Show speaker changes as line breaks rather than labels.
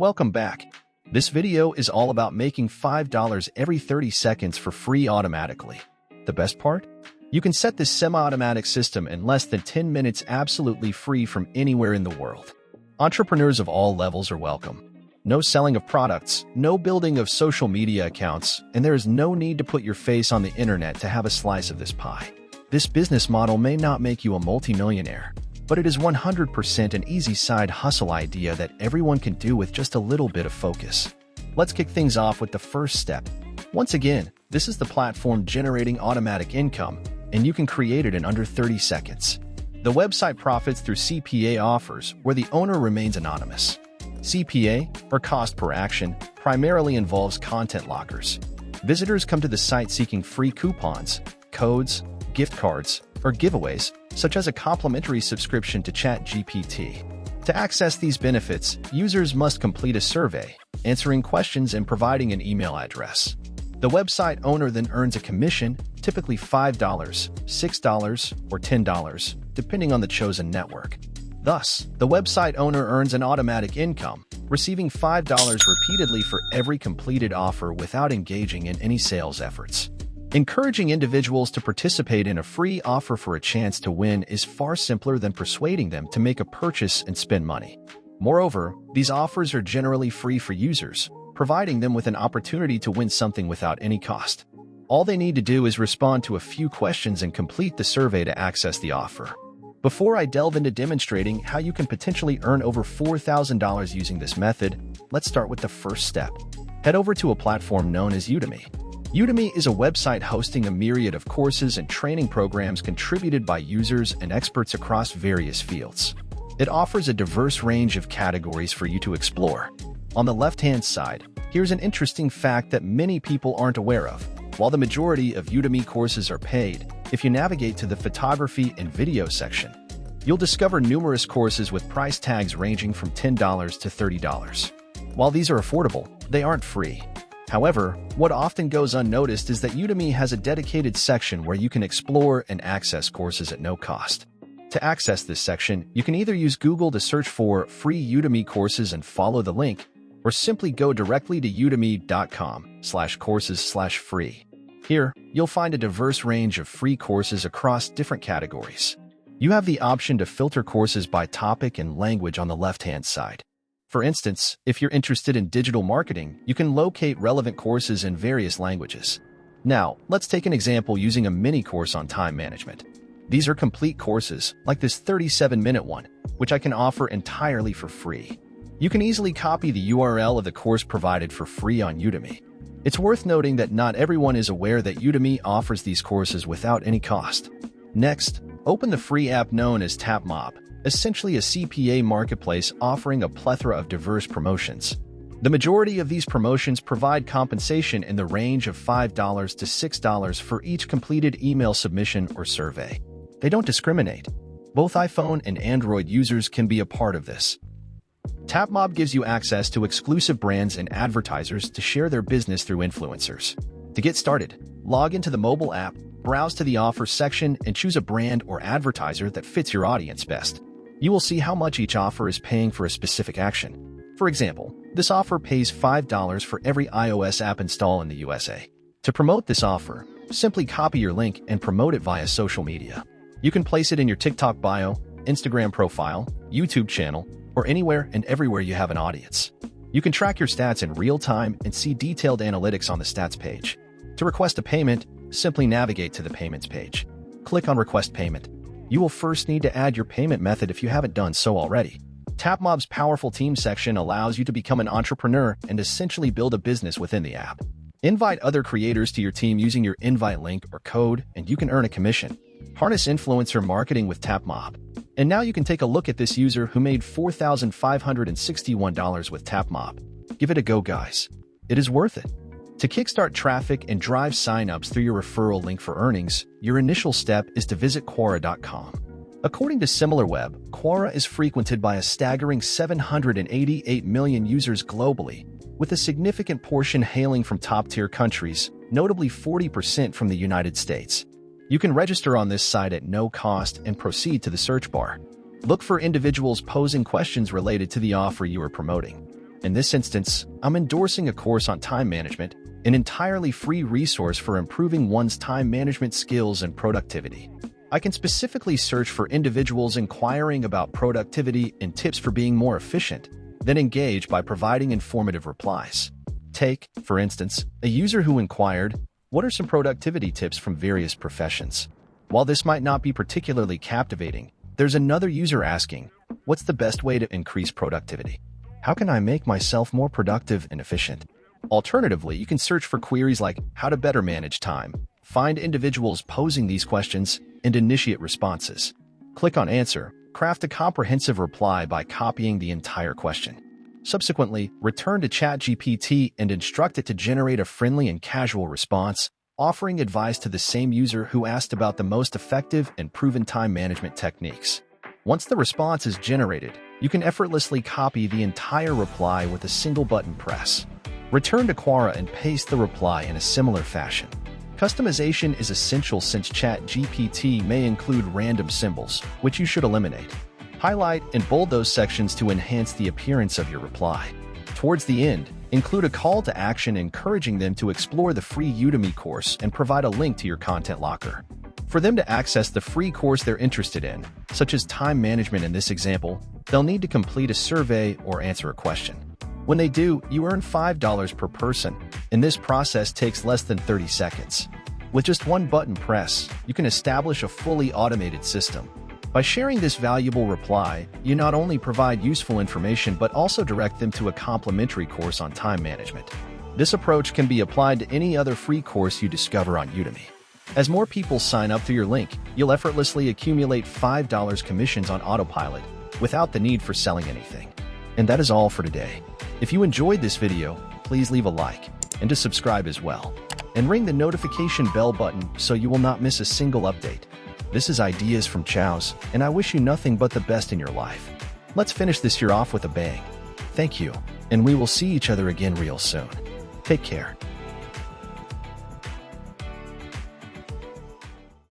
Welcome back. This video is all about making $5 every 30 seconds for free automatically. The best part? You can set this semi-automatic system in less than 10 minutes absolutely free from anywhere in the world. Entrepreneurs of all levels are welcome. No selling of products, no building of social media accounts, and there is no need to put your face on the internet to have a slice of this pie. This business model may not make you a multimillionaire, but it is 100% an easy side hustle idea that everyone can do with just a little bit of focus. Let's kick things off with the first step. Once again, this is the platform generating automatic income, and you can create it in under 30 seconds. The website profits through CPA offers, where the owner remains anonymous. CPA, or cost per action, primarily involves content lockers. Visitors come to the site seeking free coupons, codes, gift cards, or giveaways, such as a complimentary subscription to ChatGPT. To access these benefits, users must complete a survey, answering questions and providing an email address. The website owner then earns a commission, typically $5, $6, or $10, depending on the chosen network. Thus, the website owner earns an automatic income, receiving $5 repeatedly for every completed offer without engaging in any sales efforts. Encouraging individuals to participate in a free offer for a chance to win is far simpler than persuading them to make a purchase and spend money. Moreover, these offers are generally free for users, providing them with an opportunity to win something without any cost. All they need to do is respond to a few questions and complete the survey to access the offer. Before I delve into demonstrating how you can potentially earn over $4,000 using this method, let's start with the first step. Head over to a platform known as Udemy. Udemy is a website hosting a myriad of courses and training programs contributed by users and experts across various fields. It offers a diverse range of categories for you to explore. On the left-hand side, here's an interesting fact that many people aren't aware of. While the majority of Udemy courses are paid, if you navigate to the photography and video section, you'll discover numerous courses with price tags ranging from $10 to $30. While these are affordable, they aren't free. However, what often goes unnoticed is that Udemy has a dedicated section where you can explore and access courses at no cost. To access this section, you can either use Google to search for free Udemy courses and follow the link, or simply go directly to udemy.com/courses/free. Here, you'll find a diverse range of free courses across different categories. You have the option to filter courses by topic and language on the left-hand side. For instance, if you're interested in digital marketing, you can locate relevant courses in various languages. Now, let's take an example using a mini course on time management. These are complete courses, like this 37-minute one, which I can offer entirely for free. You can easily copy the URL of the course provided for free on Udemy. It's worth noting that not everyone is aware that Udemy offers these courses without any cost. Next, open the free app known as TapMob, essentially a CPA marketplace offering a plethora of diverse promotions. The majority of these promotions provide compensation in the range of $5 to $6 for each completed email submission or survey. They don't discriminate. Both iPhone and Android users can be a part of this. TapMob gives you access to exclusive brands and advertisers to share their business through influencers. To get started, log into the mobile app, browse to the offer section, and choose a brand or advertiser that fits your audience best. You will see how much each offer is paying for a specific action. For example, this offer pays $5 for every iOS app install in the USA. To promote this offer, simply copy your link and promote it via social media. You can place it in your TikTok bio, Instagram profile, YouTube channel, or anywhere and everywhere you have an audience. You can track your stats in real time and see detailed analytics on the stats page. To request a payment, simply navigate to the payments page. Click on Request Payment. You will first need to add your payment method if you haven't done so already. TapMob's powerful team section allows you to become an entrepreneur and essentially build a business within the app. Invite other creators to your team using your invite link or code, and you can earn a commission. Harness influencer marketing with TapMob. And now you can take a look at this user who made $4,561 with TapMob. Give it a go, guys. It is worth it. To kickstart traffic and drive signups through your referral link for earnings, your initial step is to visit Quora.com. According to SimilarWeb, Quora is frequented by a staggering 788 million users globally, with a significant portion hailing from top-tier countries, notably 40% from the United States. You can register on this site at no cost and proceed to the search bar. Look for individuals posing questions related to the offer you are promoting. In this instance, I'm endorsing a course on time management, an entirely free resource for improving one's time management skills and productivity. I can specifically search for individuals inquiring about productivity and tips for being more efficient, then engage by providing informative replies. Take, for instance, a user who inquired, "What are some productivity tips from various professions?" While this might not be particularly captivating, there's another user asking, "What's the best way to increase productivity? How can I make myself more productive and efficient?" Alternatively, you can search for queries like how to better manage time, find individuals posing these questions, and initiate responses. Click on Answer, craft a comprehensive reply by copying the entire question. Subsequently, return to ChatGPT and instruct it to generate a friendly and casual response, offering advice to the same user who asked about the most effective and proven time management techniques. Once the response is generated, you can effortlessly copy the entire reply with a single button press. Return to Quora and paste the reply in a similar fashion. Customization is essential since ChatGPT may include random symbols, which you should eliminate. Highlight and bold those sections to enhance the appearance of your reply. Towards the end, include a call to action encouraging them to explore the free Udemy course and provide a link to your content locker. For them to access the free course they're interested in, such as time management in this example, they'll need to complete a survey or answer a question. When they do, you earn $5 per person, and this process takes less than 30 seconds. With just one button press, you can establish a fully automated system. By sharing this valuable reply, you not only provide useful information but also direct them to a complimentary course on time management. This approach can be applied to any other free course you discover on Udemy. As more people sign up through your link, you'll effortlessly accumulate $5 commissions on autopilot without the need for selling anything. And that is all for today. If you enjoyed this video, please leave a like and to subscribe as well. And ring the notification bell button so you will not miss a single update. This is Ideas from Chows, and I wish you nothing but the best in your life. Let's finish this year off with a bang. Thank you, and we will see each other again real soon. Take care.